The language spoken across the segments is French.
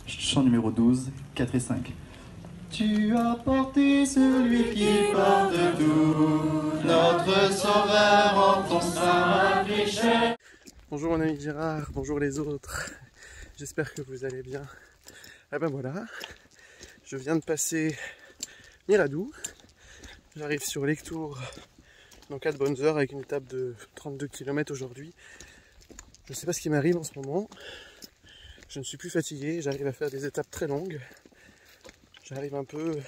Chant numéro 12, 4 et 5. Tu as porté celui qui porte tout, notre sauveur en ton sein péché. Bonjour mon ami Gérard, bonjour les autres, j'espère que vous allez bien. Ah ben voilà, je viens de passer Miradou, j'arrive sur Lectoure dans 4 bonnes heures avec une étape de 32 km aujourd'hui. Je ne sais pas ce qui m'arrive en ce moment, je ne suis plus fatigué, j'arrive à faire des étapes très longues. J'arrive un peu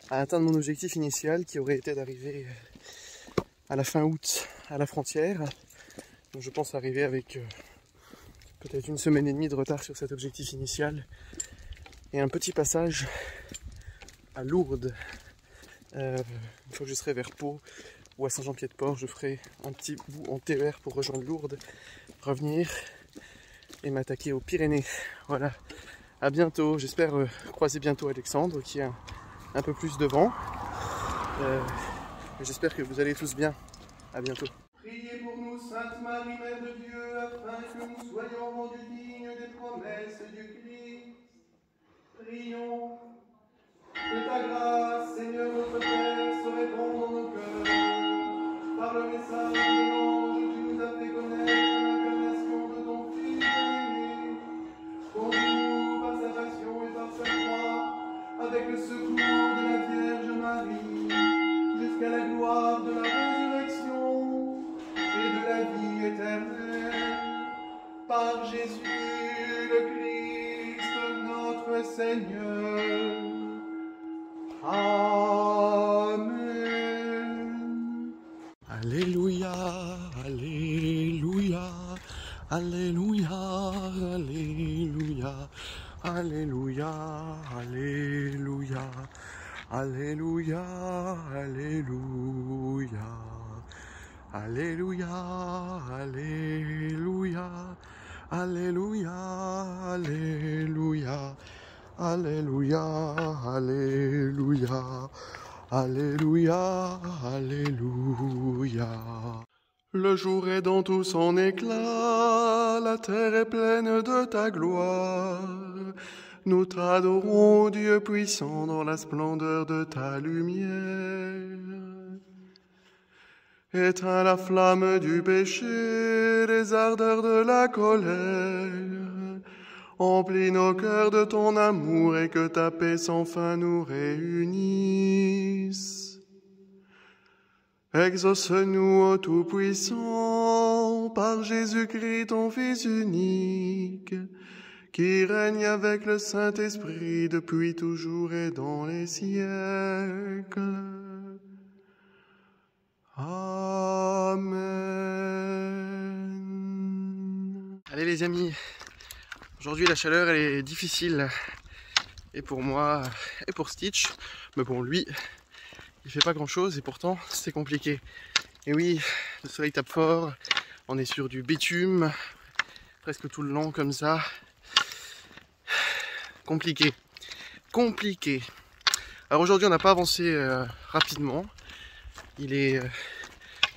à atteindre mon objectif initial qui aurait été d'arriver à la fin août à la frontière. Donc je pense arriver avec peut-être une semaine et demie de retard sur cet objectif initial. Et un petit passage à Lourdes. Une fois que je serai vers Pau ou à Saint-Jean-Pied-de-Port, je ferai un petit bout en TER pour rejoindre Lourdes, revenir et m'attaquer aux Pyrénées. Voilà. A bientôt, j'espère croiser bientôt Alexandre qui a un peu plus de vent. J'espère que vous allez tous bien. A bientôt. Priez pour nous, Sainte Marie, Mère de Dieu, afin que nous soyons rendus dignes des promesses du Christ. Prions. Que ta grâce, Seigneur notre Père, se répande dans nos cœurs. Par le message de l'ange, tu nous as fait connaître l'incarnation de ton Fils bien-aimé. Conduis-nous par sa passion et par sa croix, avec le secours de la Vierge Marie, jusqu'à la gloire de la résurrection et de la vie éternelle. Par Jésus le Christ, notre Seigneur. Amen. Alléluia, Alléluia, Alléluia, Alléluia, Alléluia, Alléluia, Alléluia, Alléluia, Alléluia, Alléluia, Alléluia, Alléluia, Alléluia, Alléluia, Alléluia, Alléluia. Le jour est dans tout son éclat, la terre est pleine de ta gloire. Nous t'adorons, Dieu puissant, dans la splendeur de ta lumière. Éteins la flamme du péché, les ardeurs de la colère. Emplis nos cœurs de ton amour et que ta paix sans fin nous réunisse. Exauce-nous, ô Tout-Puissant, par Jésus-Christ, ton Fils unique, qui règne avec le Saint-Esprit depuis toujours et dans les siècles. Amen. Allez les amis, aujourd'hui la chaleur elle est difficile, et pour moi et pour Stitch, mais bon lui il fait pas grand chose et pourtant c'est compliqué. Et oui, le soleil tape fort, on est sur du bitume, presque tout le long comme ça. Compliqué, compliqué. Alors aujourd'hui on n'a pas avancé rapidement, il est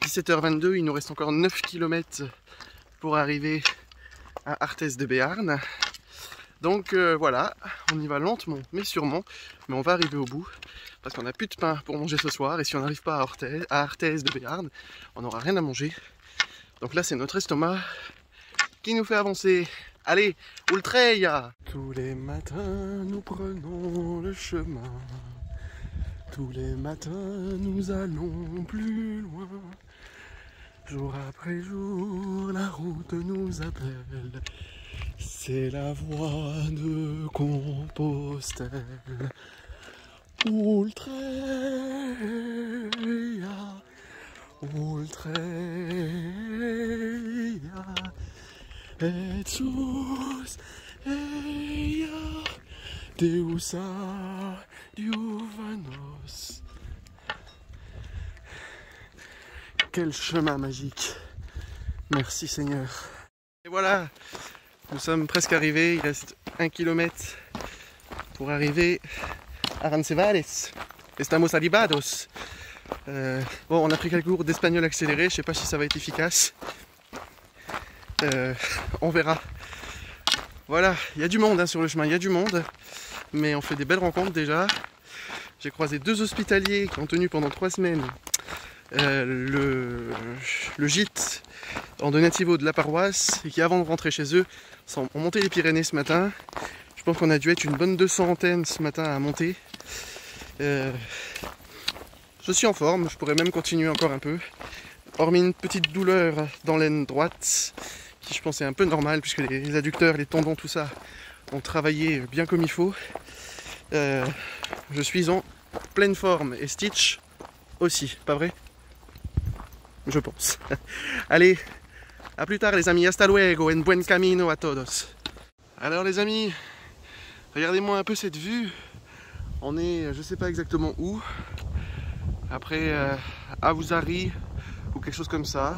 17h22, il nous reste encore 9 km pour arriver à Arthez de Béarn. Donc voilà, on y va lentement mais sûrement, mais on va arriver au bout parce qu'on n'a plus de pain pour manger ce soir et si on n'arrive pas à Arthez de Béarn, on n'aura rien à manger. Donc là c'est notre estomac qui nous fait avancer. Allez, Ultreia! Tous les matins nous prenons le chemin, tous les matins nous allons plus loin, jour après jour la route nous appelle. C'est la voie de Compostelle. Ultreia, Ultreia, et sus eia, Deus adiuvanos. Quel chemin magique. Merci Seigneur. Et voilà. Nous sommes presque arrivés, il reste 1 km pour arriver à Roncesvalles. Estamos arribados. Bon, on a pris quelques cours d'espagnol accéléré, je ne sais pas si ça va être efficace. On verra. Voilà, il y a du monde hein, sur le chemin, il y a du monde. Mais on fait des belles rencontres déjà. J'ai croisé 2 hospitaliers qui ont tenu pendant 3 semaines le gîte en donativo de la paroisse et qui avant de rentrer chez eux ont monté les Pyrénées ce matin. Je pense qu'on a dû être une bonne 200 ce matin à monter. Je suis en forme, je pourrais même continuer encore un peu. Hormis une petite douleur dans l'aine droite, qui je pense est un peu normale puisque les adducteurs, les tendons, tout ça ont travaillé bien comme il faut. Je suis en pleine forme et Stitch aussi, pas vrai? Je pense. Allez, à plus tard les amis, hasta luego, en buen camino a todos. Alors les amis, regardez-moi un peu cette vue. On est, je sais pas exactement où, après Auzari ou quelque chose comme ça.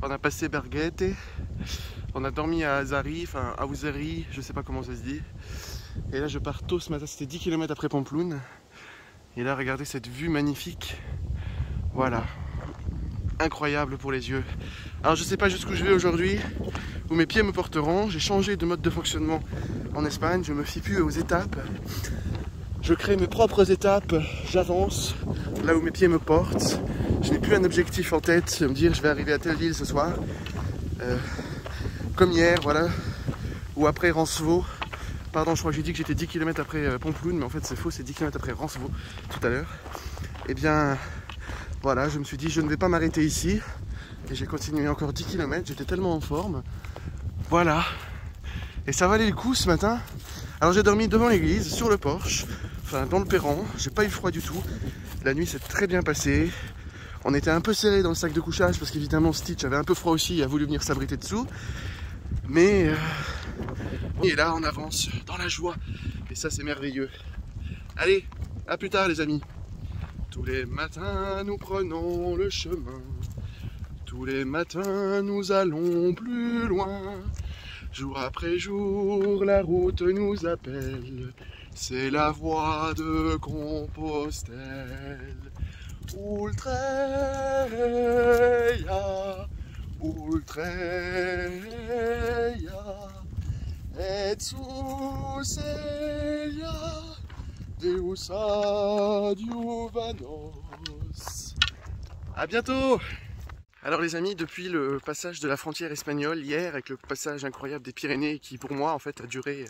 On a passé Berguette, on a dormi à Azari, enfin Auzari, je sais pas comment ça se dit. Et là je pars tôt ce matin, c'était 10 km après Pampelune. Et là regardez cette vue magnifique. Voilà. Incroyable pour les yeux. Alors je sais pas jusqu'où je vais aujourd'hui, où mes pieds me porteront. J'ai changé de mode de fonctionnement en Espagne, je me fie plus aux étapes. Je crée mes propres étapes, j'avance là où mes pieds me portent. Je n'ai plus un objectif en tête, de me dire je vais arriver à telle ville ce soir. Comme hier, voilà. Ou après Roncesvalles. Pardon, je crois que j'ai dit que j'étais 10 km après Pampelune, mais en fait c'est faux, c'est 10 km après Roncesvalles tout à l'heure. Et bien voilà, je me suis dit je ne vais pas m'arrêter ici. Et j'ai continué encore 10 km, j'étais tellement en forme. Voilà. Et ça valait le coup ce matin. Alors j'ai dormi devant l'église, sur le porche, enfin dans le perron, j'ai pas eu froid du tout. La nuit s'est très bien passée. On était un peu serré dans le sac de couchage parce qu'évidemment Stitch avait un peu froid aussi, il a voulu venir s'abriter dessous. Mais et là on avance dans la joie et ça c'est merveilleux. Allez, à plus tard les amis. Tous les matins nous prenons le chemin, tous les matins nous allons plus loin, jour après jour la route nous appelle, c'est la voie de Compostelle. Ultreia, Ultreia, et sus eia, Deus adiuvanos. À bientôt. Alors les amis, depuis le passage de la frontière espagnole hier, avec le passage incroyable des Pyrénées qui pour moi en fait a duré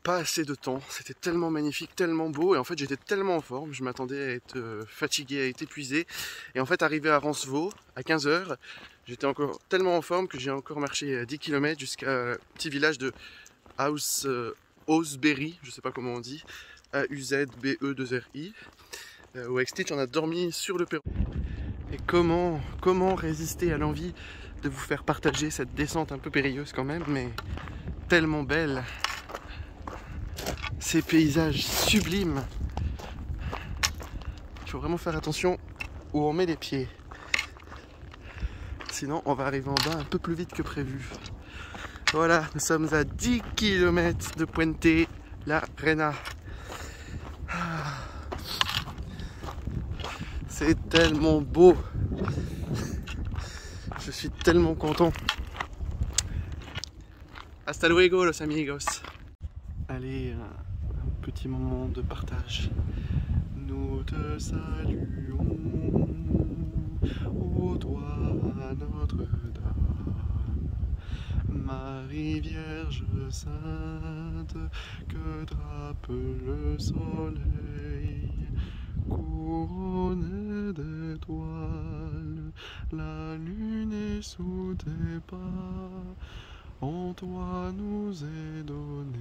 pas assez de temps, c'était tellement magnifique, tellement beau et en fait j'étais tellement en forme, je m'attendais à être fatigué, à être épuisé et en fait arrivé à Roncesvalles à 15 h, j'étais encore tellement en forme que j'ai encore marché 10 km jusqu'à un petit village de Auzberry, je sais pas comment on dit, A-U-Z-B-E-2-R-I, où avec Stitch on a dormi sur le perron. Et comment résister à l'envie de vous faire partager cette descente un peu périlleuse quand même, mais tellement belle. Ces paysages sublimes. Il faut vraiment faire attention où on met les pieds. Sinon, on va arriver en bas un peu plus vite que prévu. Voilà, nous sommes à 10 km de Puente la Reina. C'est tellement beau. Je suis tellement content. Hasta luego, los amigos. Allez, un petit moment de partage. Nous te saluons, ô toi Notre-Dame, Marie Vierge Sainte, que drape le soleil, couronnée d'étoiles, la lune est sous tes pas, en toi nous est donnée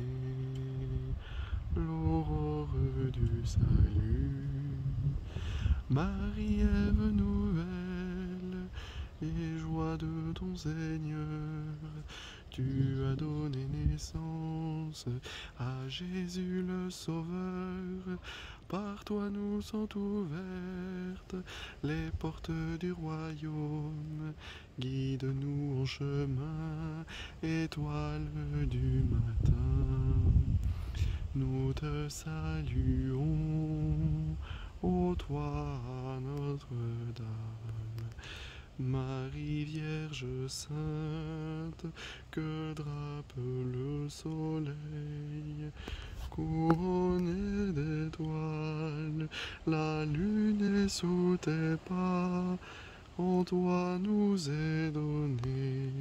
l'aurore du salut. Marie, Ève nouvelle et joie de ton Seigneur, tu as donné naissance à Jésus le Sauveur. Par toi nous sont ouvertes les portes du royaume. Guide-nous en chemin, étoile du matin. Nous te saluons, ô toi Notre-Dame, Marie Vierge Sainte, que drape le soleil, couronnée d'étoiles, la lune est sous tes pas, en toi nous est donnée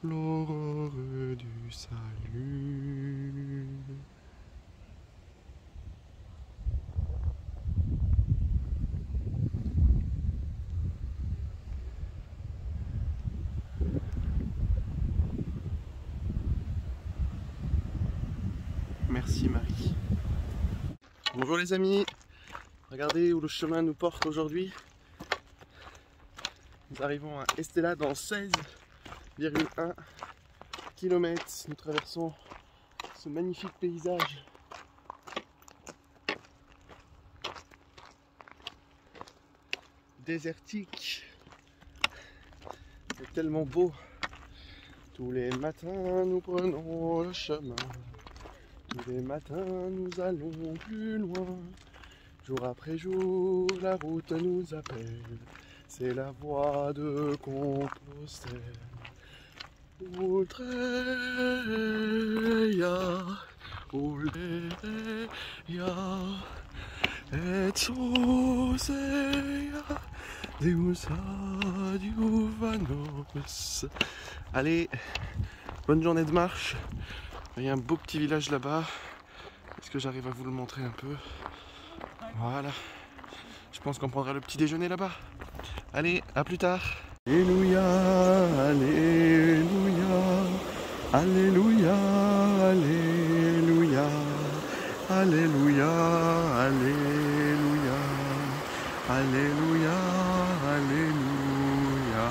l'aurore du salut. Merci Marie. Bonjour les amis, regardez où le chemin nous porte aujourd'hui. Nous arrivons à Estella dans 16,1 km. Nous traversons ce magnifique paysage. Désertique. C'est tellement beau. Tous les matins nous prenons le chemin. Tous les matins nous allons plus loin. Jour après jour la route nous appelle. C'est la voie de Compostelle. Ultreia, ultreia, et Sosea, Deus adiuvanos. Allez, bonne journée de marche. Il y a un beau petit village là-bas. Est-ce que j'arrive à vous le montrer un peu? Voilà. Je pense qu'on prendra le petit déjeuner là-bas. Allez, à plus tard. Alléluia, alléluia, alléluia, alléluia, alléluia, alléluia, alléluia, alléluia.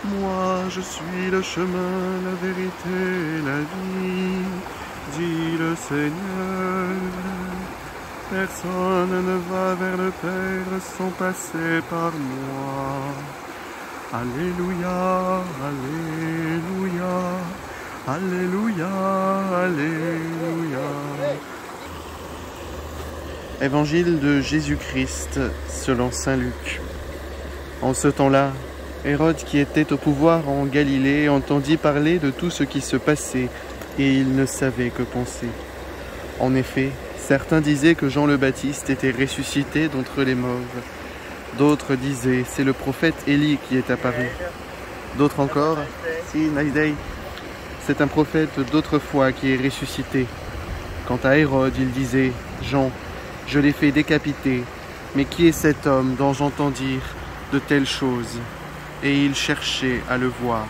Moi je suis le chemin, la vérité, la vie, dit le Seigneur. Personne ne va vers le Père sans passer par moi. Alléluia, alléluia, alléluia, alléluia. Évangile de Jésus-Christ selon saint Luc. En ce temps-là, Hérode, qui était au pouvoir en Galilée, entendit parler de tout ce qui se passait, et il ne savait que penser. En effet, certains disaient que Jean le Baptiste était ressuscité d'entre les morts. D'autres disaient, c'est le prophète Élie qui est apparu. D'autres encore, si, nice day, c'est un prophète d'autrefois qui est ressuscité. Quant à Hérode, il disait, Jean, je l'ai fait décapiter, mais qui est cet homme dont j'entends dire de telles choses? Et il cherchait à le voir.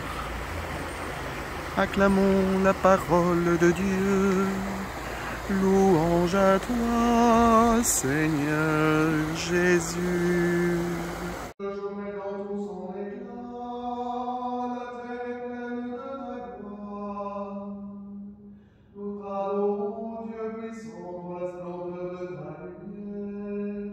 Acclamons la parole de Dieu. Louange à toi, Seigneur Jésus. Le jour met dans tout son éclat, la terre est pleine de ta gloire. Nous t'adorons, Dieu puissant, pour la splendeur de ta lumière.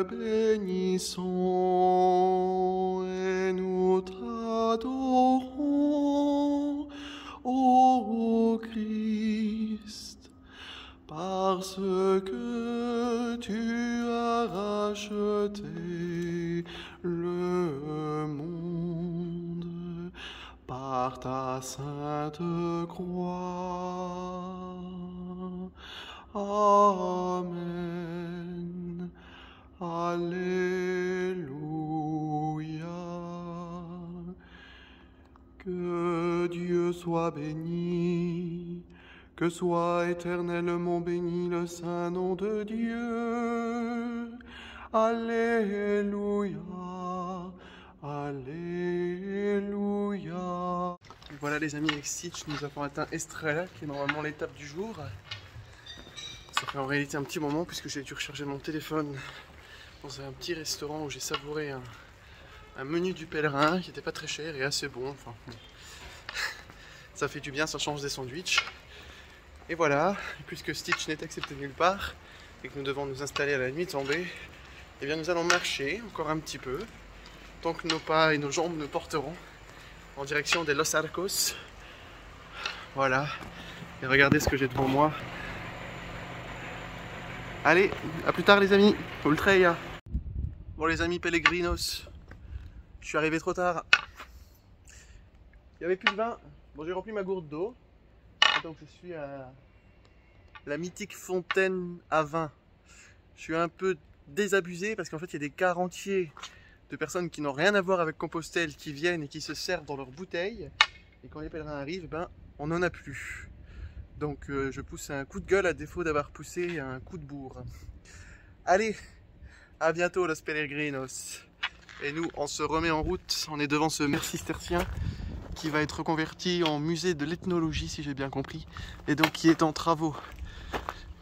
bénissons et nous t'adorons, ô Christ, parce que tu as racheté le monde par ta sainte croix. Amen. Alléluia. Que Dieu soit béni, que soit éternellement béni le saint nom de Dieu. Alléluia. Alléluia. Et voilà les amis, avec Stitch, nous avons atteint Estrella, qui est normalement l'étape du jour. Ça fait en réalité un petit moment puisque j'ai dû recharger mon téléphone dans un petit restaurant où j'ai savouré un menu du pèlerin qui n'était pas très cher et assez bon. Enfin, ça fait du bien, ça change des sandwichs. Et voilà, puisque Stitch n'est accepté nulle part et que nous devons nous installer à la nuit tombée, eh bien nous allons marcher encore un petit peu tant que nos pas et nos jambes nous porteront en direction des Los Arcos. Voilà, et regardez ce que j'ai devant moi. Allez, à plus tard les amis, Ultreia. Bon les amis Pellegrinos, je suis arrivé trop tard. Il n'y avait plus de vin, bon j'ai rempli ma gourde d'eau. Donc je suis à la mythique fontaine à vin. Je suis un peu désabusé parce qu'en fait il y a des quarts entiers de personnes qui n'ont rien à voir avec Compostelle qui viennent et qui se servent dans leurs bouteilles. Et quand les pèlerins arrivent, ben, on n'en a plus. Donc je pousse un coup de gueule à défaut d'avoir poussé un coup de bourre. Allez, à bientôt los peregrinos. Et nous, on se remet en route. On est devant ce mur cistercien qui va être reconverti en musée de l'ethnologie, si j'ai bien compris. Et donc qui est en travaux.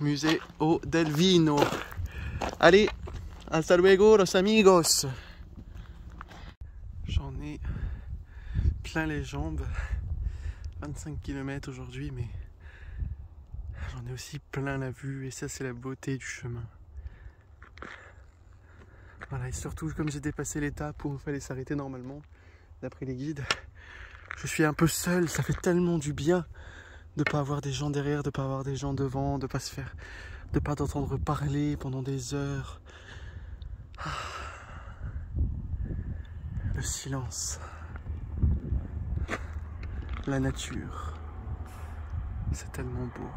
Musée au del Vino. Allez, hasta luego los amigos. J'en ai plein les jambes. 25 km aujourd'hui, mais j'en ai aussi plein la vue. Et ça, c'est la beauté du chemin. Voilà, et surtout, comme j'ai dépassé l'étape où il fallait s'arrêter normalement, d'après les guides, je suis un peu seul. Ça fait tellement du bien de ne pas avoir des gens derrière, de ne pas avoir des gens devant, de ne pas t'entendre parler pendant des heures. Le silence, la nature, c'est tellement beau.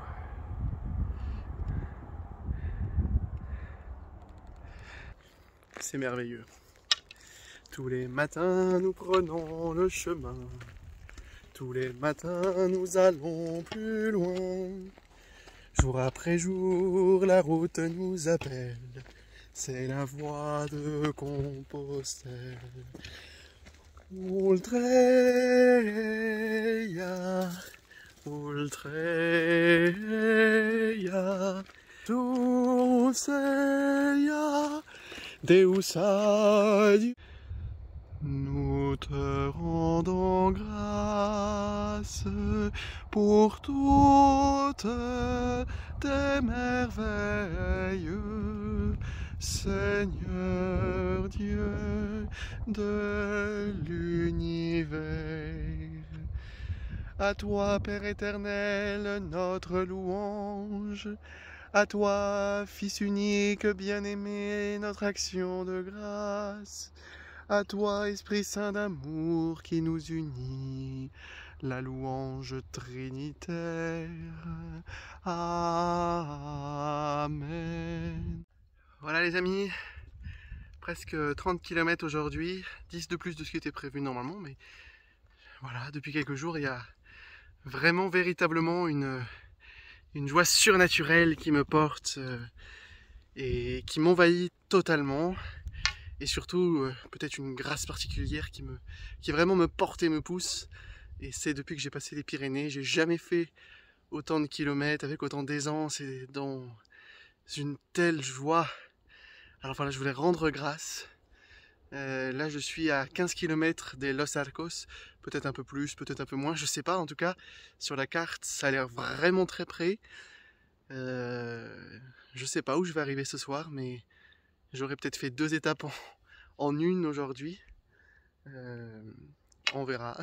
C'est merveilleux. Tous les matins nous prenons le chemin. Tous les matins nous allons plus loin. Jour après jour la route nous appelle. C'est la voie de Compostelle. Ultreia, Ultreia, Dulceia, Deus adieu. Nous te rendons grâce pour toutes tes merveilles, Seigneur Dieu de l'univers. À toi, Père éternel, notre louange. À toi, Fils unique, bien-aimé, notre action de grâce. À toi, Esprit Saint d'amour qui nous unit, la louange trinitaire. Amen. Voilà les amis, presque 30 km aujourd'hui, 10 de plus de ce qui était prévu normalement, mais voilà, depuis quelques jours, il y a vraiment, véritablement une joie surnaturelle qui me porte et qui m'envahit totalement. Et surtout, peut-être une grâce particulière qui vraiment me porte et me pousse. Et c'est depuis que j'ai passé les Pyrénées, j'ai jamais fait autant de kilomètres avec autant d'aisance et dans une telle joie. Alors voilà, je voulais rendre grâce. Là, je suis à 15 km des Los Arcos, peut-être un peu plus, peut-être un peu moins, je sais pas. En tout cas, sur la carte, ça a l'air vraiment très près. Je sais pas où je vais arriver ce soir, mais J'aurais peut-être fait 2 étapes en une aujourd'hui. On verra.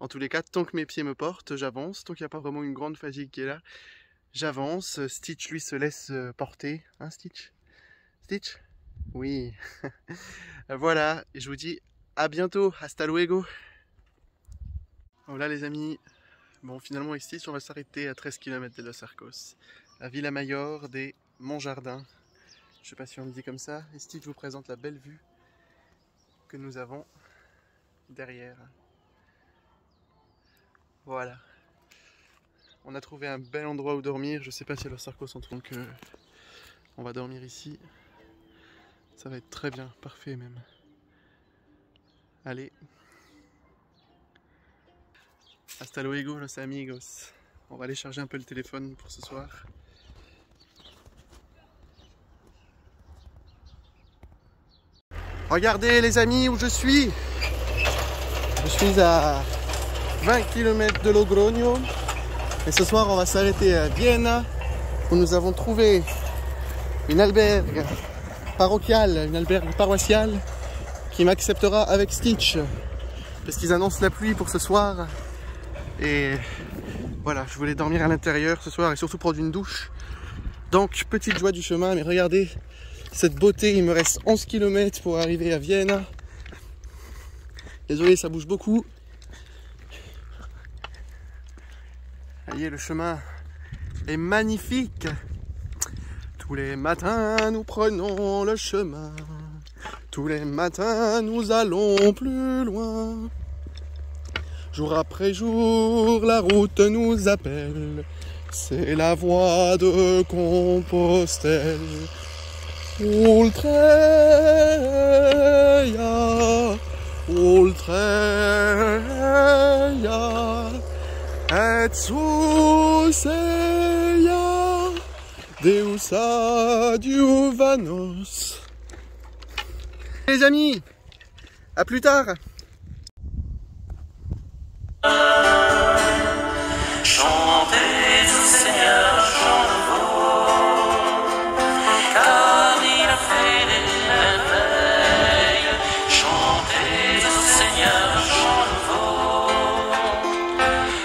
En tous les cas, tant que mes pieds me portent, j'avance. Tant qu'il n'y a pas vraiment une grande fatigue qui est là, j'avance. Stitch, lui, se laisse porter. Hein, Stitch? Stitch? Oui. Voilà, et je vous dis à bientôt. Hasta luego. Voilà les amis. Bon, finalement ici, on va s'arrêter à 13 km de Los Arcos. La Villa Mayor des Montjardins. Je sais pas si on le dit comme ça. Et Steve vous présente la belle vue que nous avons derrière. Voilà. On a trouvé un bel endroit où dormir. Je sais pas si Los Arcos en trouve, donc on va dormir ici. Ça va être très bien, parfait même. Allez. Hasta luego los amigos. On va aller charger un peu le téléphone pour ce soir. Regardez les amis où je suis. Je suis à 20 km de Logroño. Et ce soir on va s'arrêter à Viena où nous avons trouvé une albergue parochiale, une albergue paroissiale qui m'acceptera avec Stitch. Parce qu'ils annoncent la pluie pour ce soir. Et voilà, je voulais dormir à l'intérieur ce soir et surtout prendre une douche. Donc, petite joie du chemin, mais regardez cette beauté. Il me reste 11 km pour arriver à Vienne. Désolé, ça bouge beaucoup. Vous voyez, le chemin est magnifique. Tous les matins, nous prenons le chemin. Tous les matins, nous allons plus loin. Jour après jour, la route nous appelle. C'est la voie de Compostelle. Ultreia, ultreia, et suseia, Deus adiuvanos. Les amis, à plus tard. Chantez au Seigneur, chant nouveau, car il a fait des merveilles. Chantez au Seigneur, chant nouveau,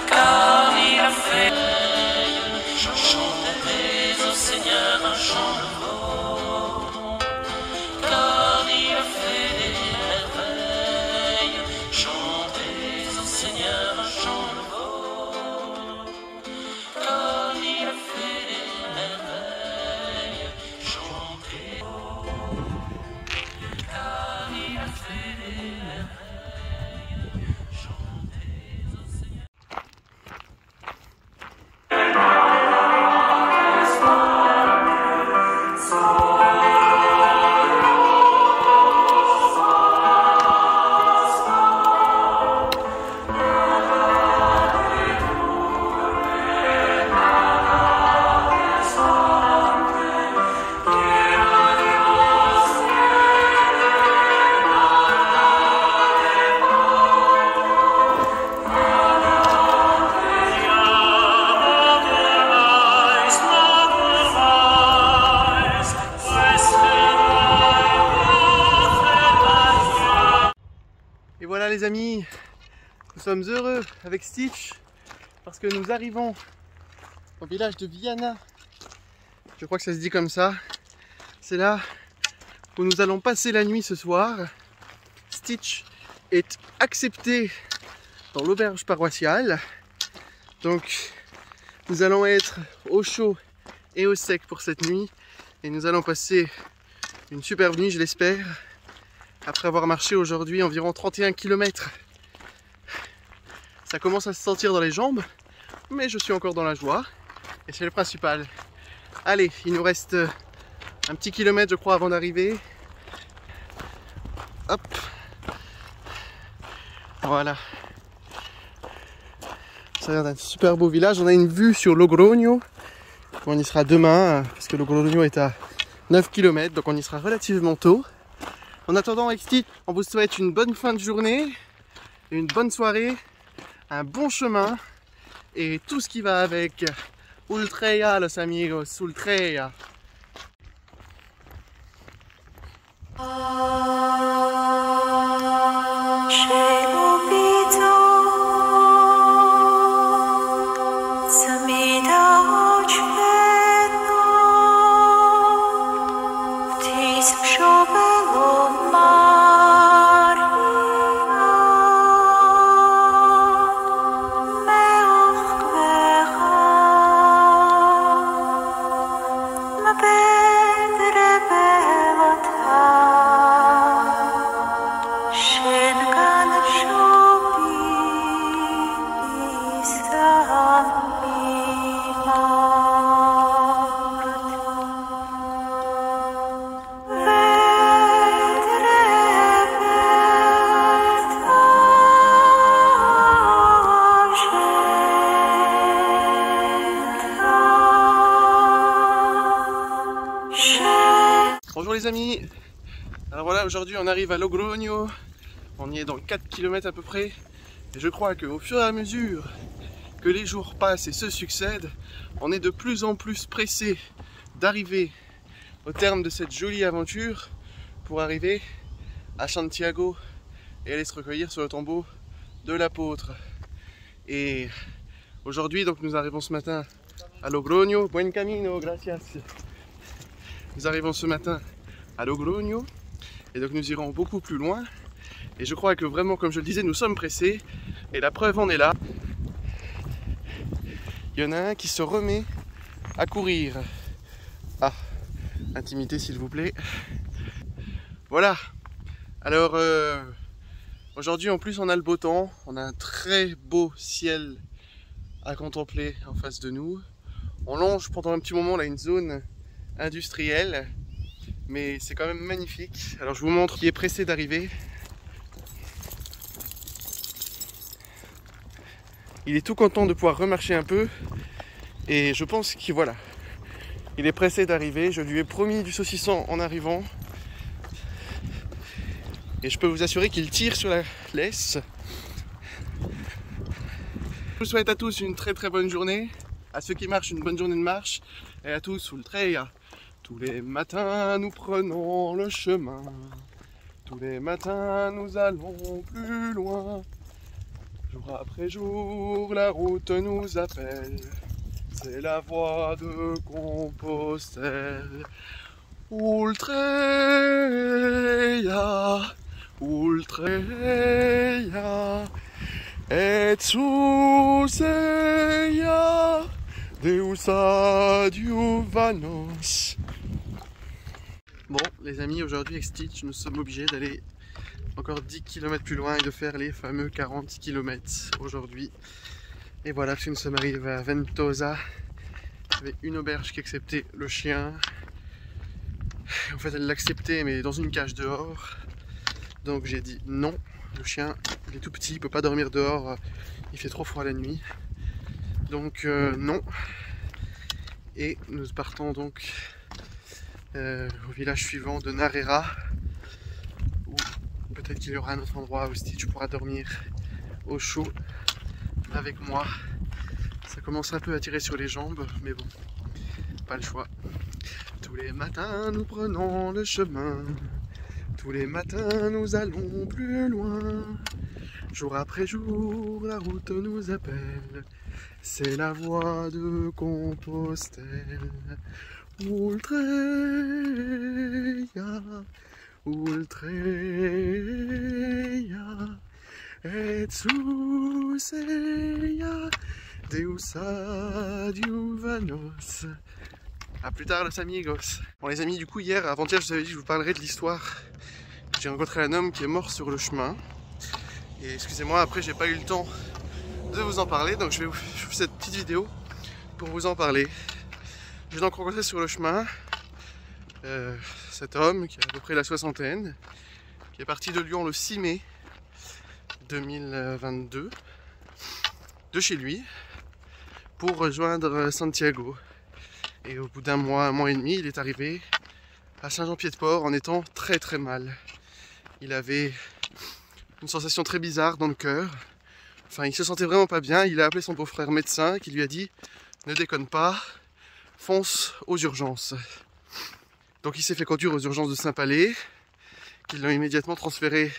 car il a fait des merveilles. Chantez au Seigneur un chant nouveau, car il a fait des merveilles. Chantez au Seigneur un chant nouveau. Et voilà les amis, nous sommes heureux avec Stitch parce que nous arrivons au village de Viana. Je crois que ça se dit comme ça. C'est là où nous allons passer la nuit ce soir. Stitch est accepté dans l'auberge paroissiale. Donc nous allons être au chaud et au sec pour cette nuit. Et nous allons passer une superbe nuit, je l'espère. Après avoir marché aujourd'hui environ 31 km. Ça commence à se sentir dans les jambes, mais je suis encore dans la joie. Et c'est le principal. Allez, il nous reste un petit kilomètre je crois avant d'arriver. Hop. Voilà. Ça a l'air d'un super beau village. On a une vue sur Logroño. On y sera demain, parce que Logroño est à 9 km, donc on y sera relativement tôt. En attendant, avec Stitch, on vous souhaite une bonne fin de journée, une bonne soirée, un bon chemin et tout ce qui va avec. Ultreia, los amigos, ultreia. Bonjour les amis, alors voilà, aujourd'hui on arrive à Logroño, on y est dans 4 km à peu près, et je crois qu'au fur et à mesure que les jours passent et se succèdent, on est de plus en plus pressé d'arriver au terme de cette jolie aventure pour arriver à Santiago et aller se recueillir sur le tombeau de l'apôtre. Et aujourd'hui donc nous arrivons ce matin à Logroño. Buen camino, gracias. Nous arrivons ce matin à Logroño et donc nous irons beaucoup plus loin. Et je crois que vraiment, comme je le disais, nous sommes pressés. Et la preuve en est là. Il y en a un qui se remet à courir. Ah, intimité s'il vous plaît. Voilà. Alors aujourd'hui en plus on a le beau temps. On a un très beau ciel à contempler en face de nous. On longe pendant un petit moment là une zone industrielle, mais c'est quand même magnifique. Alors je vous montre qui est pressé d'arriver. Il est tout content de pouvoir remarcher un peu et je pense qu'il voilà, il est pressé d'arriver. Je lui ai promis du saucisson en arrivant et je peux vous assurer qu'il tire sur la laisse. Je vous souhaite à tous une très bonne journée, à ceux qui marchent une bonne journée de marche et à tous sous le trait. Tous les matins nous prenons le chemin, tous les matins nous allons plus loin. Jour après jour la route nous appelle, c'est la voie de Compostelle. Ultreia, ultreia, et Suseia, Deus adiuvanos. Bon les amis, aujourd'hui avec Stitch nous sommes obligés d'aller encore 10 km plus loin et de faire les fameux 40 km aujourd'hui. Et voilà, parce que nous sommes arrivés à Ventosa avec une auberge qui acceptait le chien. En fait elle l'acceptait mais dans une cage dehors. Donc j'ai dit non, le chien il est tout petit, il peut pas dormir dehors, il fait trop froid la nuit. Donc non. Et nous partons donc au village suivant de Narera, où peut-être qu'il y aura un autre endroit où Stitch pourra dormir au chaud avec moi. Ça commence un peu à tirer sur les jambes, mais bon, pas le choix. Tous les matins nous prenons le chemin, tous les matins nous allons plus loin. Jour après jour la route nous appelle, c'est la voie de Compostelle. Ultreia, ultreia, et Suseia, Deus adiuvanos. A plus tard los amigos. Bon les amis, du coup hier, avant-hier, je vous avais dit que je vous parlerai de l'histoire. J'ai rencontré un homme qui est mort sur le chemin. Et excusez-moi, après j'ai pas eu le temps de vous en parler, donc je vais vous faire cette petite vidéo pour vous en parler. J'ai donc rencontré sur le chemin cet homme qui a à peu près la soixantaine, qui est parti de Lyon le 6 mai 2022 de chez lui pour rejoindre Santiago. Et au bout d'un mois, un mois et demi, il est arrivé à Saint-Jean-Pied-de-Port en étant très mal. Il avait une sensation très bizarre dans le cœur. Enfin, il se sentait vraiment pas bien. Il a appelé son beau-frère médecin qui lui a dit « Ne déconne pas, fonce aux urgences ». Donc il s'est fait conduire aux urgences de Saint-Palais. qu'ils l'ont immédiatement transféré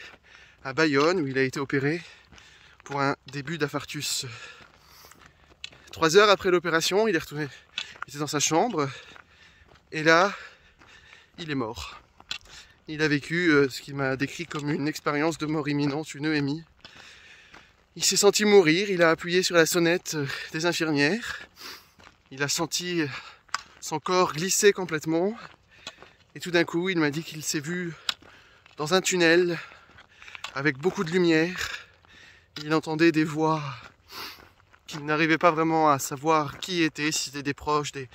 à Bayonne où il a été opéré pour un début d'infarctus. 3 heures après l'opération, il est retourné, il était dans sa chambre et là, il est mort. Il a vécu ce qu'il m'a décrit comme une expérience de mort imminente, une EMI. Il s'est senti mourir, il a appuyé sur la sonnette des infirmières. Il a senti son corps glisser complètement. Et tout d'un coup, il m'a dit qu'il s'est vu dans un tunnel avec beaucoup de lumière. Il entendait des voix qu'il n'arrivait pas vraiment à savoir qui étaient, si c'était des proches, des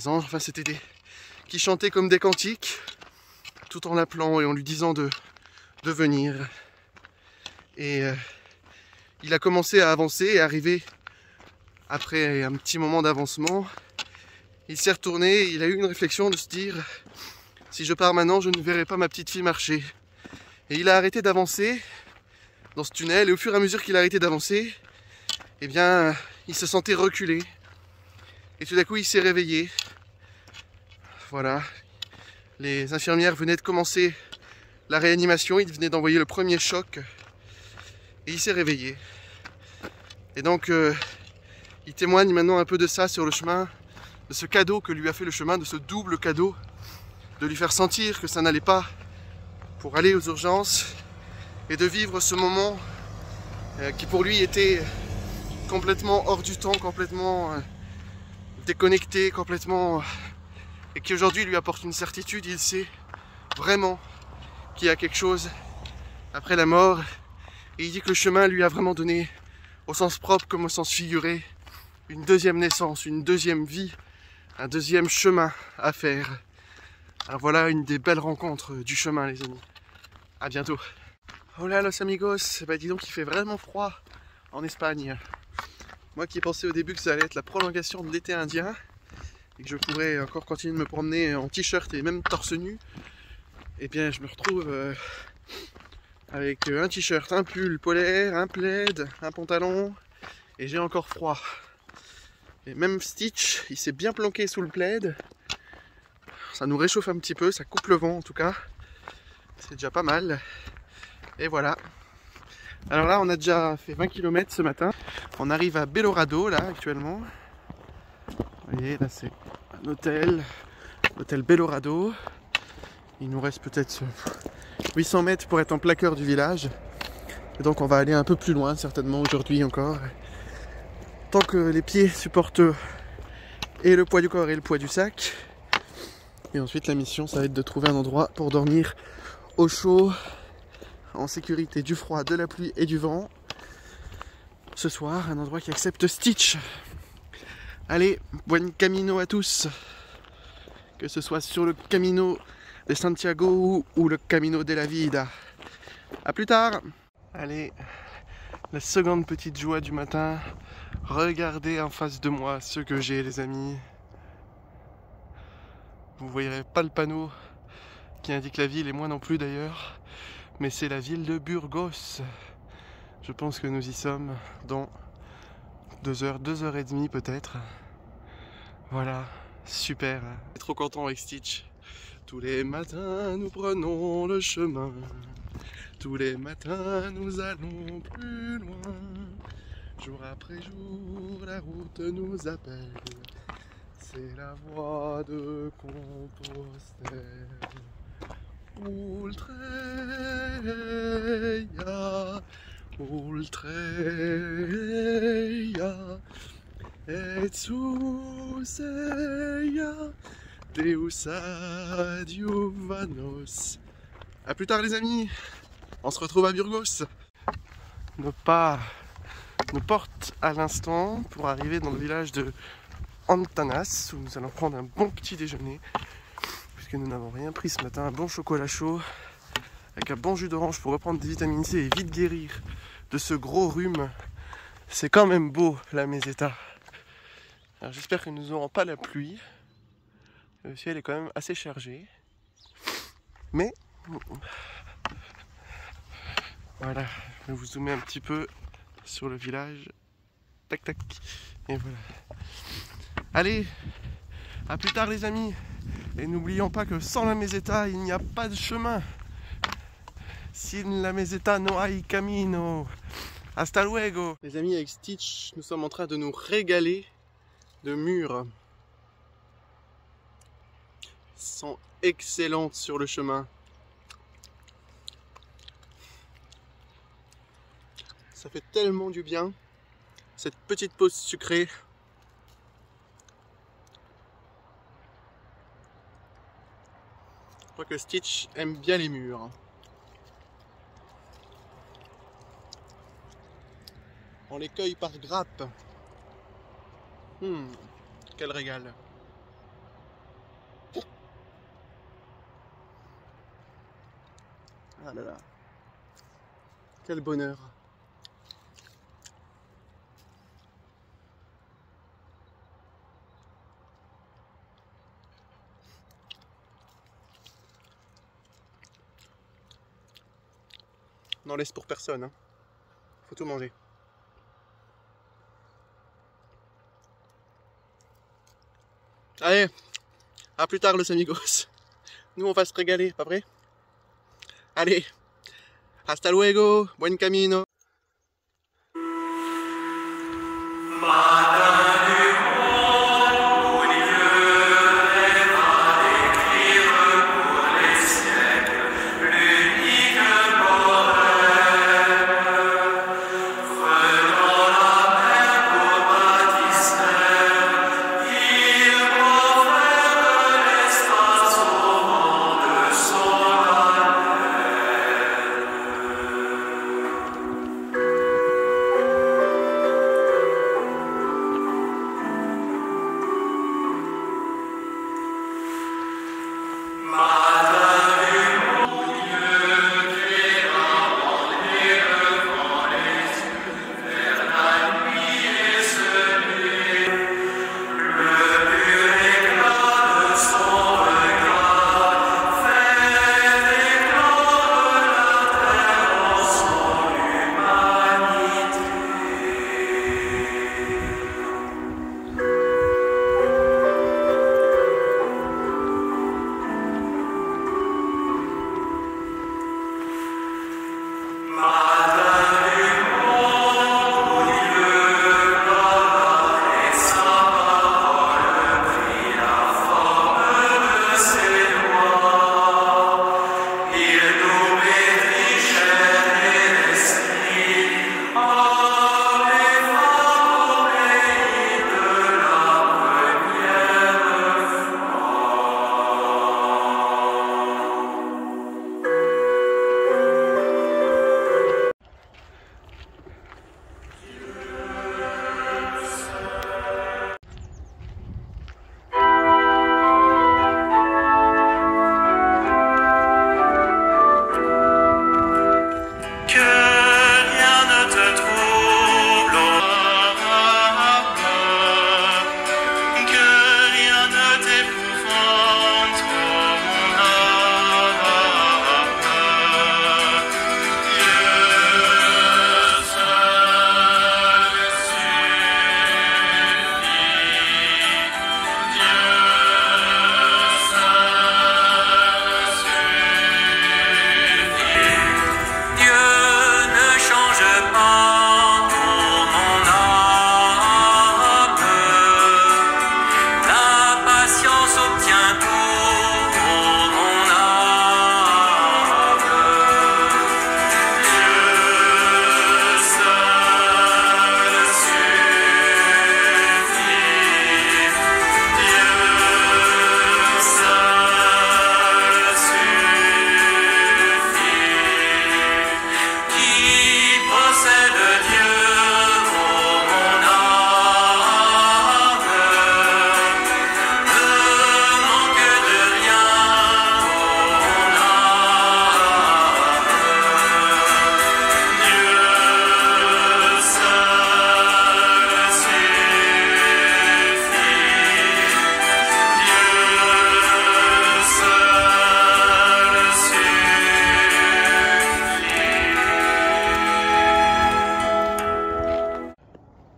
anges, enfin c'était des... qui chantaient comme des cantiques, tout en l'appelant et en lui disant de venir. Et il a commencé à avancer et arrivé après un petit moment d'avancement. Il s'est retourné, il a eu une réflexion de se dire « Si je pars maintenant, je ne verrai pas ma petite fille marcher ». Et il a arrêté d'avancer dans ce tunnel, et au fur et à mesure qu'il a arrêté d'avancer, eh bien, il se sentait reculer. Et tout d'un coup, il s'est réveillé. Voilà. Les infirmières venaient de commencer la réanimation, ils venaient d'envoyer le premier choc. Et il s'est réveillé. Et donc, il témoigne maintenant un peu de ça sur le chemin, de ce cadeau que lui a fait le chemin, de ce double cadeau, de lui faire sentir que ça n'allait pas pour aller aux urgences et de vivre ce moment qui pour lui était complètement hors du temps, complètement déconnecté, complètement... et qui aujourd'hui lui apporte une certitude. Il sait vraiment qu'il y a quelque chose après la mort et il dit que le chemin lui a vraiment donné, au sens propre comme au sens figuré, une deuxième naissance, une deuxième vie, un deuxième chemin à faire. Alors voilà une des belles rencontres du chemin, les amis. À bientôt. Hola los amigos. Bah dis donc, il fait vraiment froid en Espagne. Moi qui pensais au début que ça allait être la prolongation de l'été indien et que je pourrais encore continuer de me promener en t-shirt et même torse nu, eh bien je me retrouve avec un t-shirt, un pull polaire, un plaid, un pantalon et j'ai encore froid. Et même Stitch, il s'est bien planqué sous le plaid. Ça nous réchauffe un petit peu, ça coupe le vent en tout cas. C'est déjà pas mal. Et voilà. Alors là, on a déjà fait 20 km ce matin. On arrive à Belorado là actuellement. Vous voyez, là c'est un hôtel. Hôtel Belorado. Il nous reste peut-être 800 mètres pour être en plein cœur du village. Et donc on va aller un peu plus loin certainement aujourd'hui encore. Tant que les pieds supportent et le poids du corps et le poids du sac. Et ensuite la mission ça va être de trouver un endroit pour dormir au chaud, en sécurité du froid, de la pluie et du vent. Ce soir, un endroit qui accepte Stitch. Allez, buen camino à tous. Que ce soit sur le Camino de Santiago ou le Camino de la Vida. A plus tard. Allez, la seconde petite joie du matin. Regardez en face de moi ce que j'ai, les amis. Vous ne voyez pas le panneau qui indique la ville, et moi non plus d'ailleurs, mais c'est la ville de Burgos. Je pense que nous y sommes dans 2 heures, 2 heures et demie peut-être. Voilà, super. Je suis trop content avec Stitch. Tous les matins nous prenons le chemin, tous les matins nous allons plus loin. Jour après jour la route nous appelle, c'est la voie de Compostelle. Ultreia, ultreia, et Suseia, Deus adiuvanos. A plus tard les amis, on se retrouve à Burgos. Nos pas nous portent à l'instant pour arriver dans le village de Antanas, où nous allons prendre un bon petit déjeuner. Puisque nous n'avons rien pris ce matin, un bon chocolat chaud avec un bon jus d'orange pour reprendre des vitamines C et vite guérir de ce gros rhume. C'est quand même beau la meseta. Alors j'espère que nous n'aurons pas la pluie. Le ciel est quand même assez chargé. Mais voilà, je vais vous zoomer un petit peu sur le village. Tac tac. Et voilà. Allez, à plus tard les amis. Et n'oublions pas que sans la meseta, il n'y a pas de chemin. Sin la meseta no hay camino. Hasta luego. Les amis, avec Stitch, nous sommes en train de nous régaler de mûres. Sont excellentes sur le chemin. Ça fait tellement du bien, cette petite pause sucrée. Je crois que Stitch aime bien les mûres. On les cueille par grappe. Quel régal. Ah là là. Quel bonheur. On n'en laisse pour personne, hein. Faut tout manger. Allez, à plus tard, los amigos. Nous, on va se régaler, pas vrai? Allez, hasta luego, buen camino.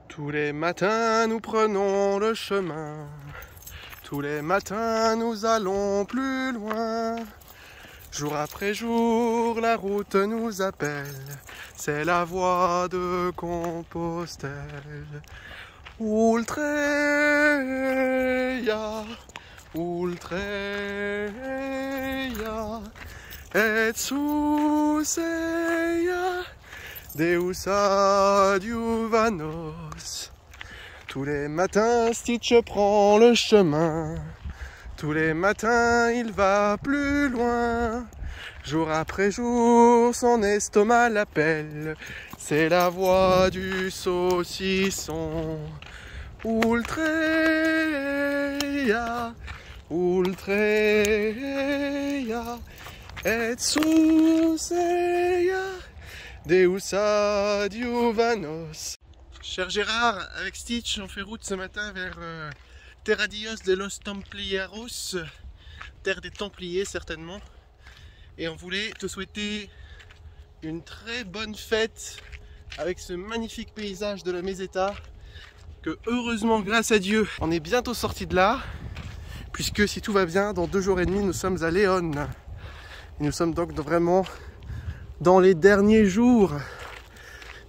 Tous les matins nous prenons le chemin, tous les matins nous allons plus loin. Jour après jour, la route nous appelle, c'est la voie de Compostelle. Ultreia, ultreia, et suseia, Deus adiuvanos. Tous les matins, Stitch prend le chemin. Tous les matins, il va plus loin. Jour après jour, son estomac l'appelle. C'est la voix du saucisson. Ultreia, ultreia, et suseia, Deus adiuvanos. Cher Gérard, avec Stitch, on fait route ce matin vers Terradillos de los Templieros, terre des Templiers certainement. Et on voulait te souhaiter une très bonne fête avec ce magnifique paysage de la Meseta. Que heureusement, grâce à Dieu, on est bientôt sorti de là. Puisque si tout va bien, dans 2 jours et demi, nous sommes à León. Et nous sommes donc vraiment dans les derniers jours.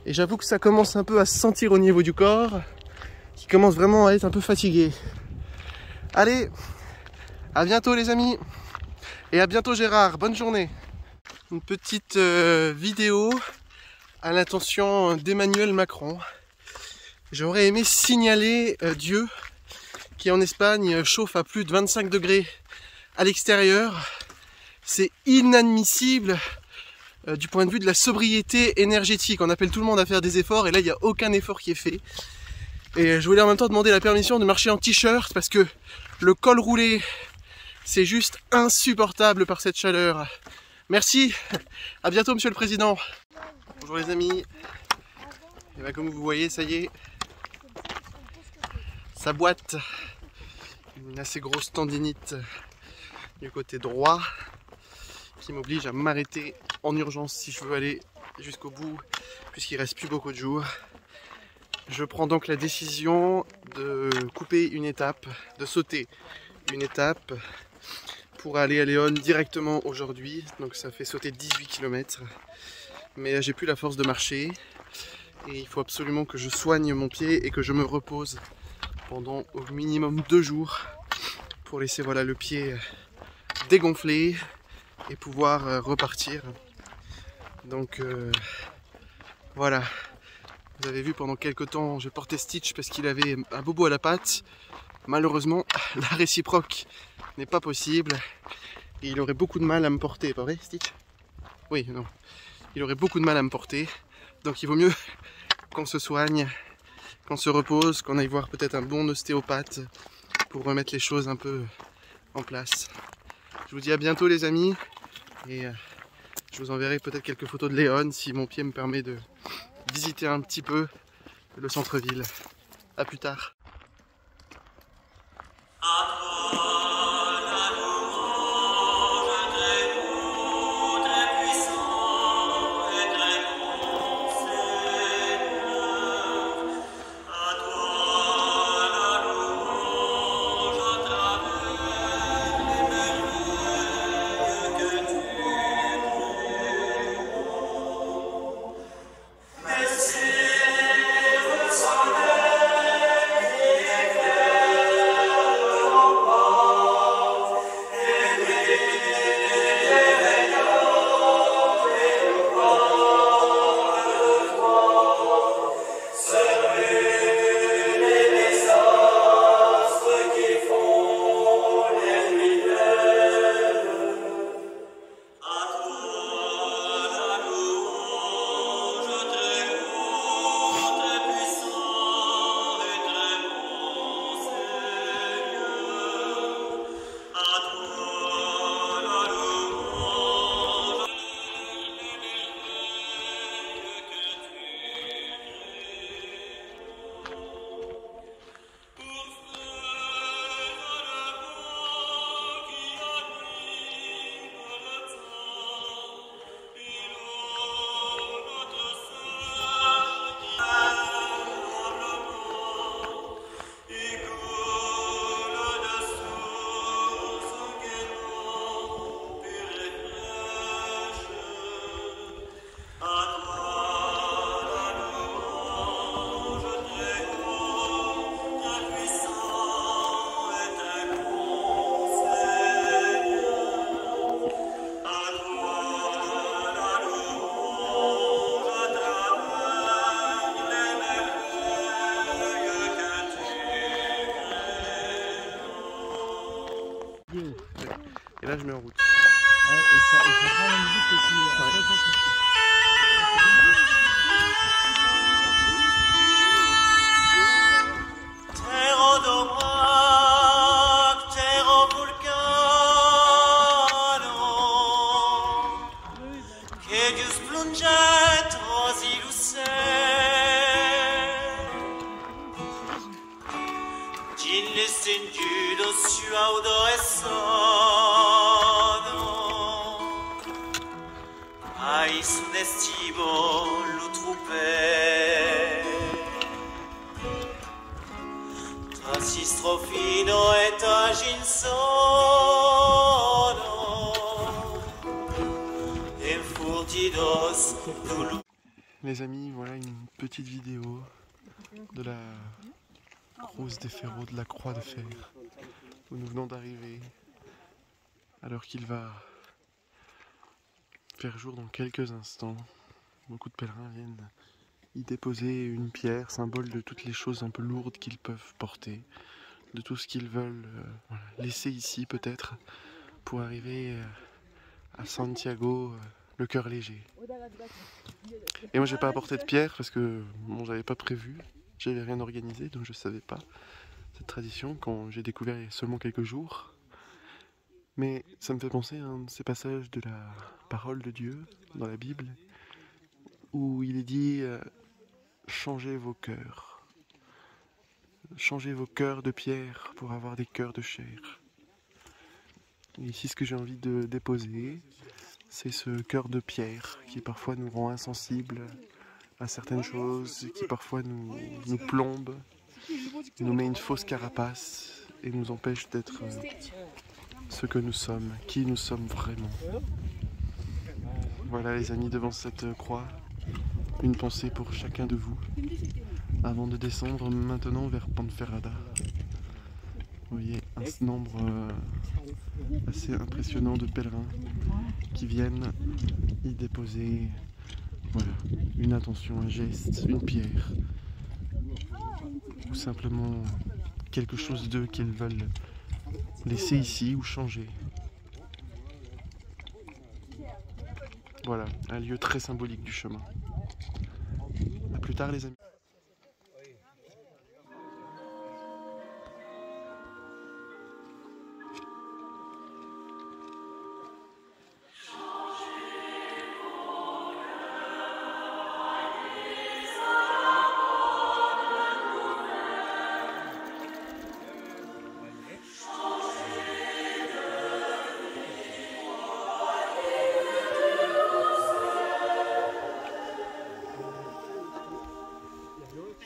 Et j'avoue que ça commence un peu à se sentir au niveau du corps, qui commence vraiment à être un peu fatigué. Allez, à bientôt les amis, et à bientôt Gérard, bonne journée. Une petite vidéo à l'intention d'Emmanuel Macron. J'aurais aimé signaler Dieu, qui en Espagne chauffe à plus de 25 degrés à l'extérieur. C'est inadmissible. Du point de vue de la sobriété énergétique, on appelle tout le monde à faire des efforts et là il n'y a aucun effort qui est fait. Et je voulais en même temps demander la permission de marcher en t-shirt parce que le col roulé c'est juste insupportable par cette chaleur. Merci, à bientôt Monsieur le Président. Bonjour les amis. Et bien, comme vous voyez, ça y est, ça boite. Une assez grosse tendinite du côté droit qui m'oblige à m'arrêter en urgence si je veux aller jusqu'au bout, puisqu'il reste plus beaucoup de jours. Je prends donc la décision de couper une étape, de sauter une étape pour aller à León directement aujourd'hui. Donc ça fait sauter 18 km. Mais j'ai plus la force de marcher et il faut absolument que je soigne mon pied et que je me repose pendant au minimum 2 jours pour laisser voilà, le pied dégonfler et pouvoir repartir. Donc voilà, vous avez vu pendant quelques temps j'ai porté Stitch parce qu'il avait un bobo à la patte. Malheureusement la réciproque n'est pas possible et il aurait beaucoup de mal à me porter, pas vrai Stitch? Oui, non, il aurait beaucoup de mal à me porter, donc il vaut mieux qu'on se soigne, qu'on se repose, qu'on aille voir peut-être un bon ostéopathe pour remettre les choses un peu en place. Je vous dis à bientôt les amis. Et je vous enverrai peut-être quelques photos de León si mon pied me permet de visiter un petit peu le centre-ville. A plus tard. Et là je mets en route. Ouais, et ça prend la musique et puis après, Terra d'Obrac, terra vulcano, che Deus plunget rosi lucet, gin l'estendudo suaudo e sono, ais un estivo l'utrupet. Sistrofino et aginsono et furtidos dulu. Les amis, voilà une petite vidéo de la Croce des Ferraud, de la Croix de Fer, où nous venons d'arriver, alors qu'il va faire jour dans quelques instants. Beaucoup de pèlerins viennent y déposer une pierre, symbole de toutes les choses un peu lourdes qu'ils peuvent porter, de tout ce qu'ils veulent laisser ici peut-être, pour arriver à Santiago, le cœur léger. Et moi j'ai pas apporté de pierre parce que bon, j'avais pas prévu, j'avais rien organisé, donc je savais pas cette tradition quand j'ai découvert il y a seulement quelques jours. Mais ça me fait penser à un de ces passages de la parole de Dieu dans la Bible, où il est dit changez vos cœurs de pierre pour avoir des cœurs de chair. Et ici ce que j'ai envie de déposer, c'est ce cœur de pierre qui parfois nous rend insensibles à certaines choses, qui parfois nous plombe, nous met une fausse carapace et nous empêche d'être ce que nous sommes, qui nous sommes vraiment. Voilà les amis, devant cette croix, une pensée pour chacun de vous, avant de descendre maintenant vers Ponferrada. Vous voyez un nombre assez impressionnant de pèlerins qui viennent y déposer voilà, une intention, un geste, une pierre, ou simplement quelque chose d'eux qu'ils veulent laisser ici ou changer. Voilà, un lieu très symbolique du chemin. A plus tard les amis.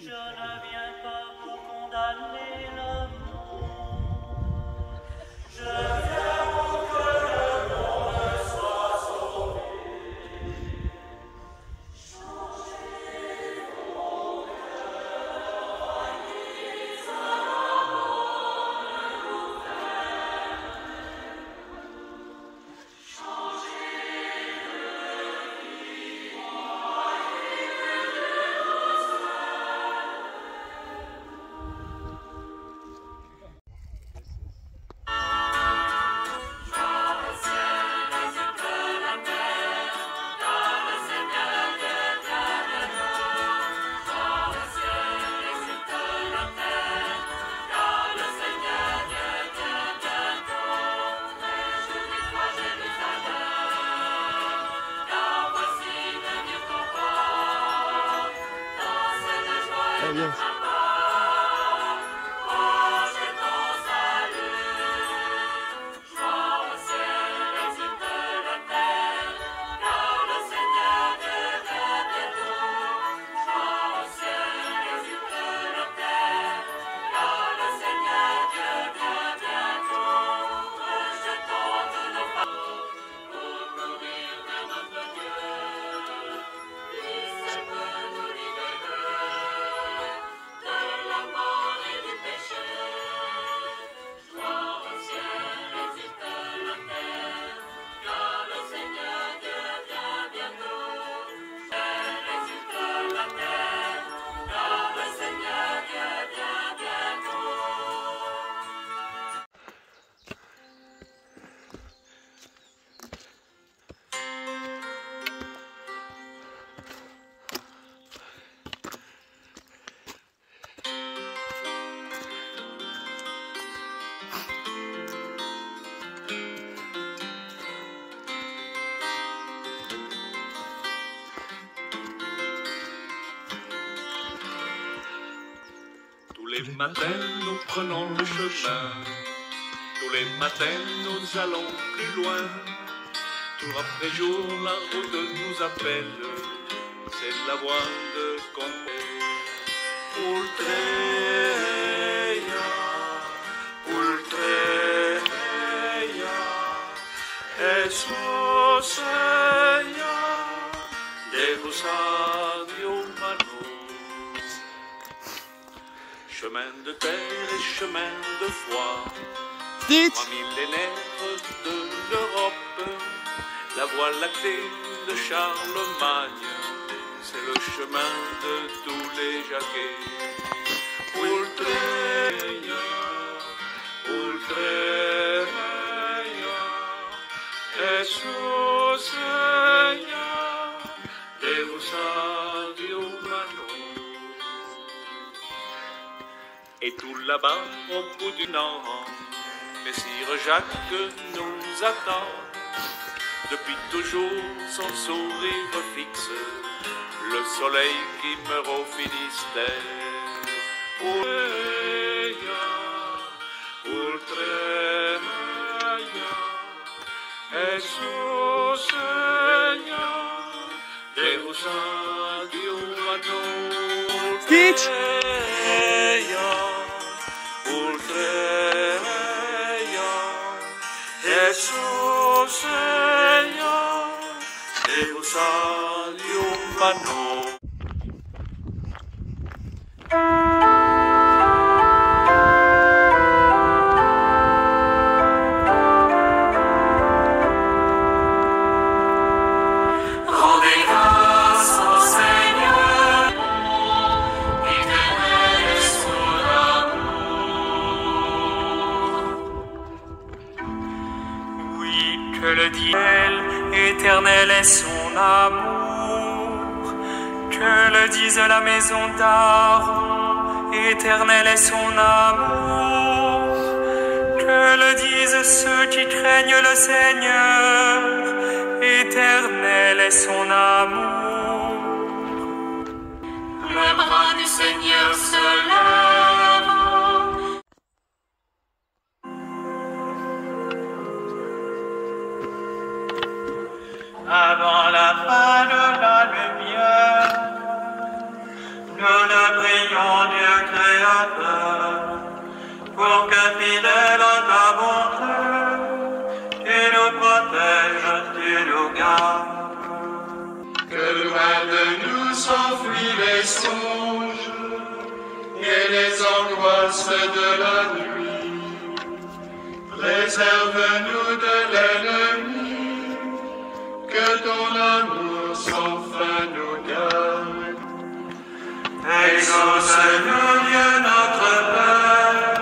Je ne viens pas pour condamner le monde. Je viens pour que le monde soit sauvé. Changez vos cœurs, voyez un monde ouvert. Changez de vie, voyez Oh yes. les matins, nous prenons le chemin. Tous les matins, nous allons plus loin. Jour après jour, la route nous appelle. C'est la voie de Compostelle. Ultreia, Ultreia, Jesus ella, Deus humanos. Chemin de terre et chemin de foi, Dites 3 millénaires de l'Europe, la voie lactée de Charlemagne, c'est le chemin de tous les jacquets. Ultreia, Ultreia, Jesus ella, Deus humanos. Et tout là-bas, au bout du nord, Messire Jacques nous attend. Depuis toujours, son sourire fixe, le soleil qui meurt au Finistère. Ultreia, Ultreia, Jesus ella, Deus humanos. Dites Ultreia, Ultreia, Jesus ella, Deus humanos. Rendez grâce au Seigneur, éternel est son amour. Oui, que le ciel éternel est son amour. Que le dise la maison d'Aaron, éternel est son amour. Que le disent ceux qui craignent le Seigneur, éternel est son amour. Le bras du Seigneur se lève. Avant la fin de la lumière, nous le prions, Dieu créateur, pour que fidèle à ta bonté, tu nous protèges, tu nous gardes. Que loin de nous s'enfuient les songes et les angoisses de la nuit. Préserve-nous de l'ennemi, que ton amour sans fin nous garde. Exauce-nous, Dieu notre Père,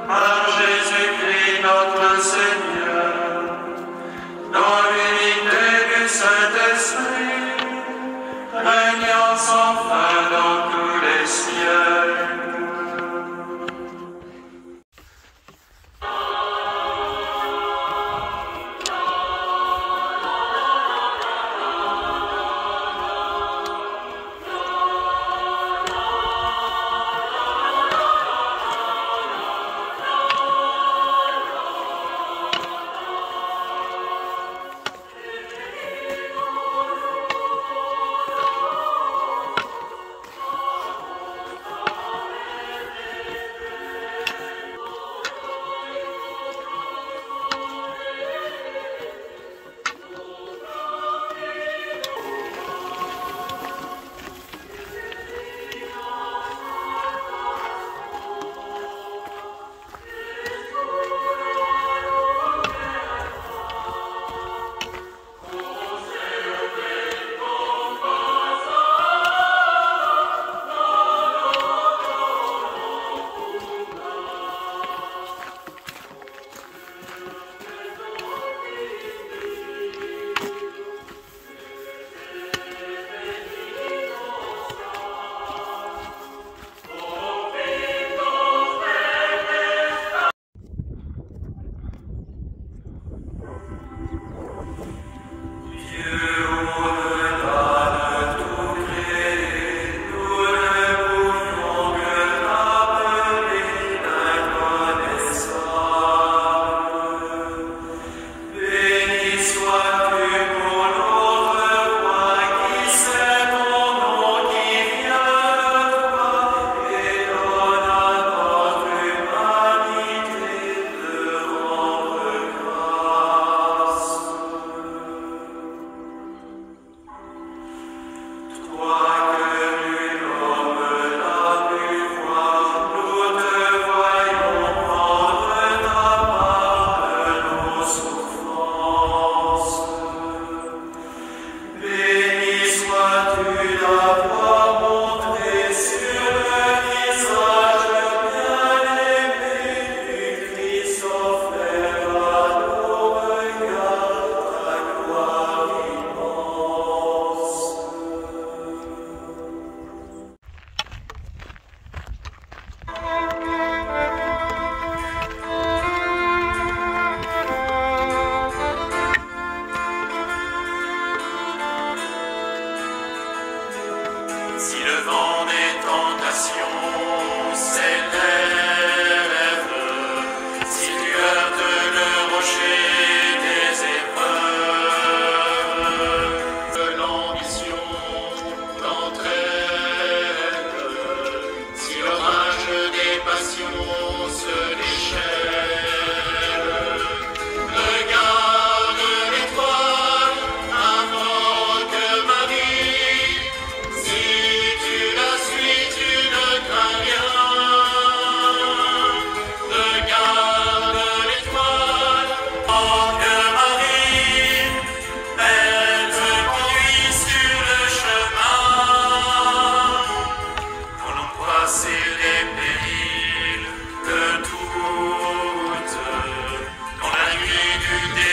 par Jésus-Christ notre Seigneur, dans l'unité du Saint-Esprit, régnant sans fin dans tous les cieux.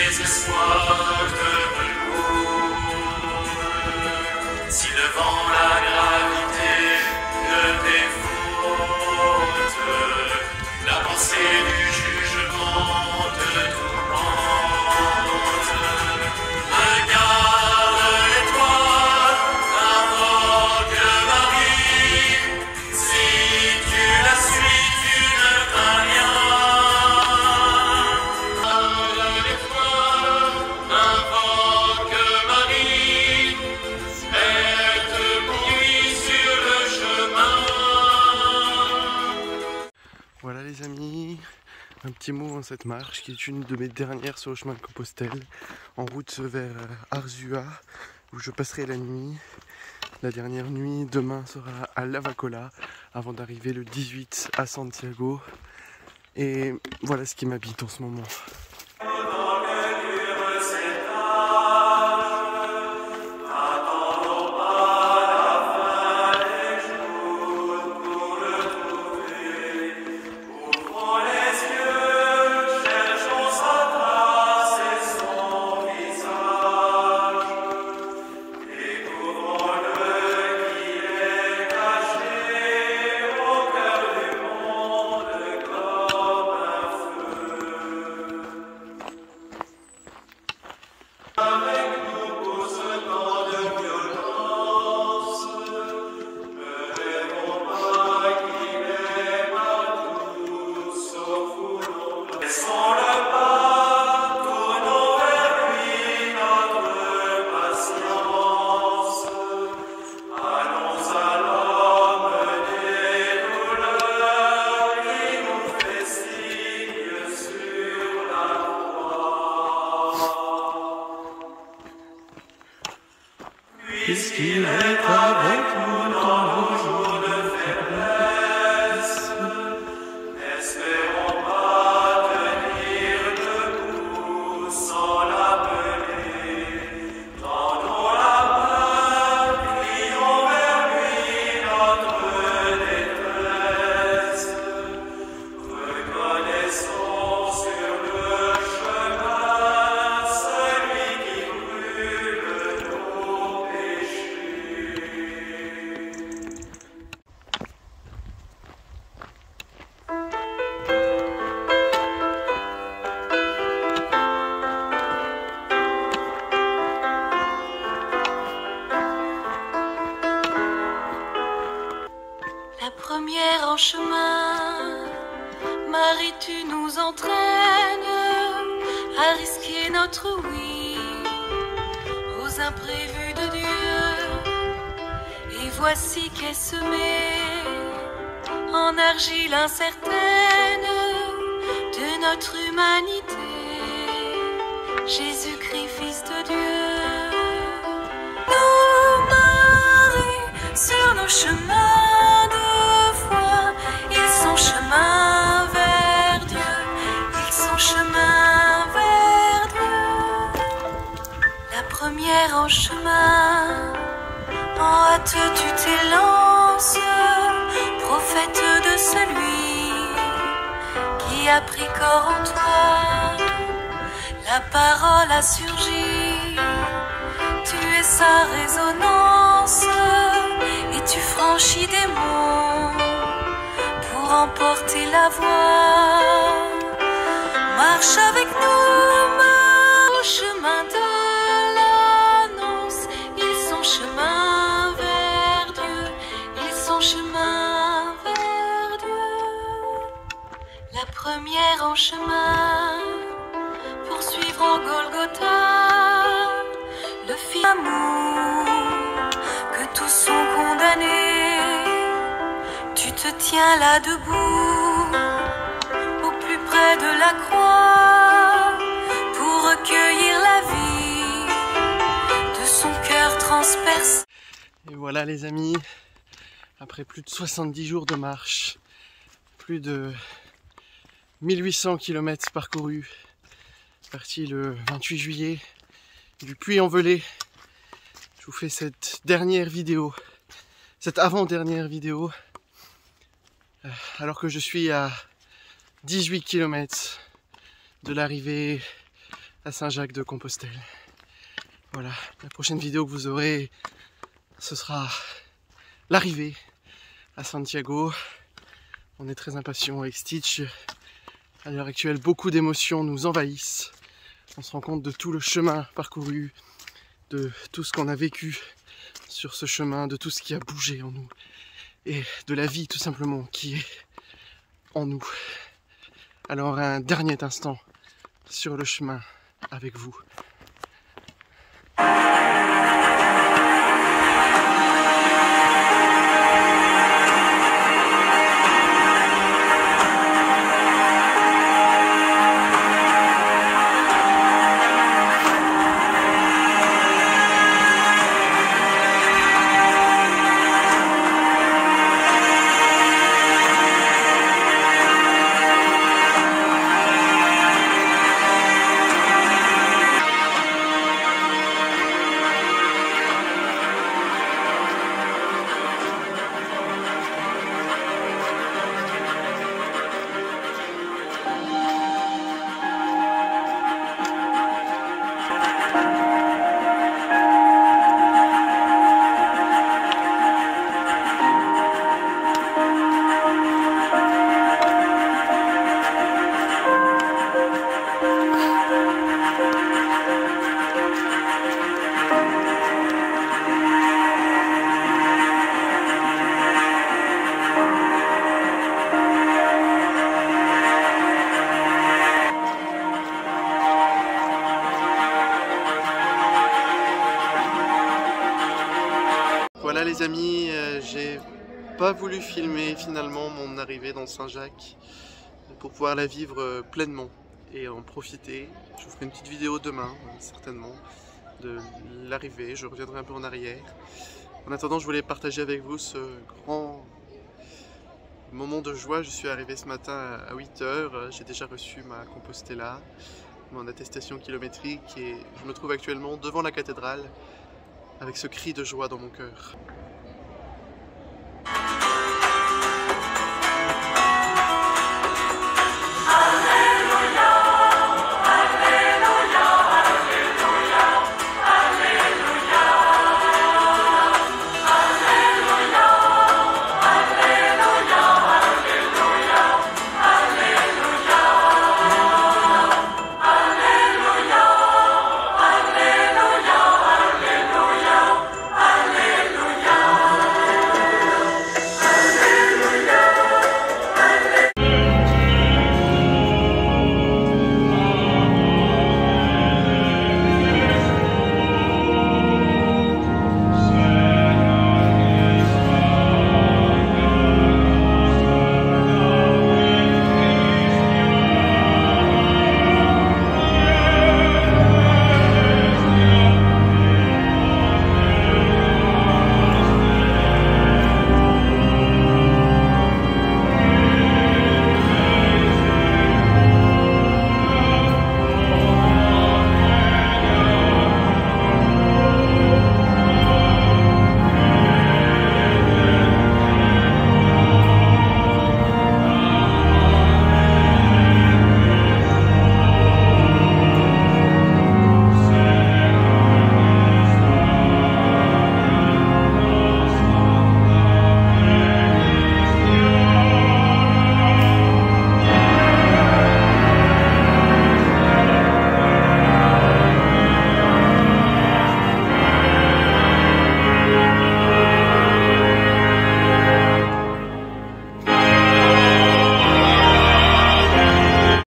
désespoir te recouvre. Si devant la gravité de tes fautes, la pensée du jugement te tourmente, regarde l'étoile, invoque Marie. Si tu la suis, tu ne crains rien. Invoque Marie, elle te conduit sur le chemin. Voilà les amis, un petit mot en cette marche qui est une de mes dernières sur le chemin de Compostelle, en route vers Arzua, où je passerai la nuit. La dernière nuit demain sera à Lavacolla, avant d'arriver le 18 à Santiago. Et voilà ce qui m'habite en ce moment. Puisqu'il est avec nous dans nos jours de faiblesse, n'espérons pas tenir debout sans l'appeler. Tendons la main, crions vers lui notre détresse. Reconnaissons sur le chemin celui qui brûle nos péchés. La première en chemin, Marie, tu nous entraînes à risquer notre oui aux imprévus de Dieu. Et voici qu'est semée en argile incertaine de notre humanité, Jésus-Christ, Fils de Dieu. Nous, Marie, sur nos chemins de foi, ils sont chemin vers Dieu, ils sont chemin vers Dieu. La première en chemin, en hâte tu t'élances, prophète de celui qui a pris corps en toi. La parole a surgi, tu es sa résonance, et tu franchis des monts pour emporter la voie. Marche avec nous, marche au chemin de l'annonce. Ils sont chemin vers Dieu, ils sont chemin vers Dieu. La première en chemin, poursuivre en Golgotha le fil d'amour, que tous sont condamnés. Tu te tiens là debout, au plus près de la croix, pour recueillir la vie de son cœur transpercé. Et voilà les amis, après plus de 70 jours de marche, plus de 1800 km parcourus, parti le 28 juillet du Puy-en-Velay. Je vous fais cette dernière vidéo, cette avant-dernière vidéo, alors que je suis à 18 km de l'arrivée à Saint-Jacques de Compostelle. Voilà, la prochaine vidéo que vous aurez, ce sera l'arrivée à Santiago. On est très impatients avec Stitch. À l'heure actuelle, beaucoup d'émotions nous envahissent. On se rend compte de tout le chemin parcouru, de tout ce qu'on a vécu sur ce chemin, de tout ce qui a bougé en nous et de la vie tout simplement qui est en nous. Alors un dernier instant sur le chemin avec vous. Voilà les amis, j'ai pas voulu filmer finalement mon arrivée dans Saint-Jacques pour pouvoir la vivre pleinement et en profiter. Je vous ferai une petite vidéo demain, certainement, de l'arrivée. Je reviendrai un peu en arrière. En attendant, je voulais partager avec vous ce grand moment de joie. Je suis arrivé ce matin à 8 h, j'ai déjà reçu ma Compostela, mon attestation kilométrique et je me trouve actuellement devant la cathédrale avec ce cri de joie dans mon cœur.